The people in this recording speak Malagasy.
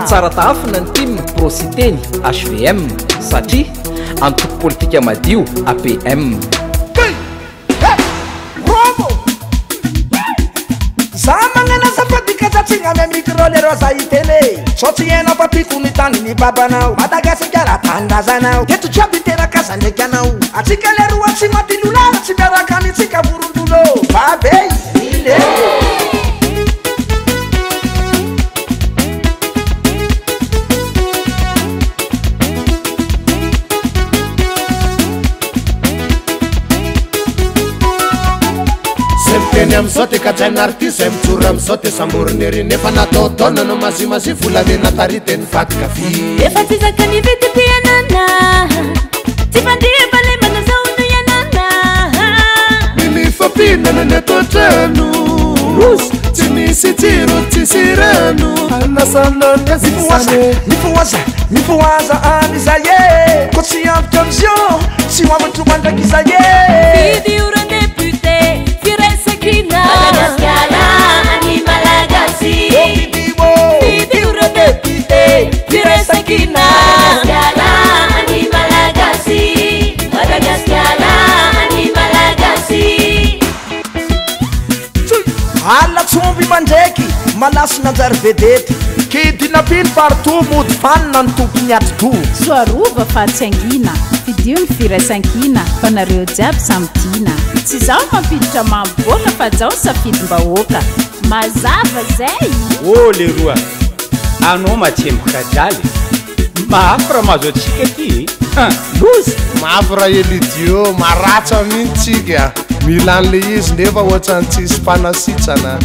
Tsara tafina ny tim prositeny HVM satria antoko politika madio APM. Za magnana safady katsatsigna ame micro le roza itele sotsy ena papiko ny tany ny babanao Madagasikara tandrazanao eto jiaby teraka ndraiky anao atsika le roa tsy matilolala tsy miaraka anitsika vorondolo babe ile Teny am'zao te kajaina artiste mitsoro am'zao te samboriny ery nefa natao taona no masimasi volavena tary teny fatika fi efa tsy zakany vitim-pianana tsy fandriva le manazao no ianana mimifampinana ny atao trano tsy misy tsiro tsisy rano anasananazisane mifoaza amiza ye ko tsy avitra am'zio tsy hoamatro mandraky iza ye Fidiura député Madagascar ani Malagasy Fidiura député Firesakina Madagascar ani Malagasy Madagascar ani Malagasy Alla tsomby mandraiky malasy nanjary vedety kidinapiny partout mody fanina ny tompony ato soarova fa tsy angina fidio ny firaisankina fa nareo jiaby samidina tsy zaho mampiditra mamboaka fa zaho safidim-bahoaka mazava zay ô leroa anao matsemboka jaly mahafy raha mahazo atsika ty lozy mahafy raha elidio maratsa mihitsika mila an'le izy nefa ohatrany tsisy mpanasitsana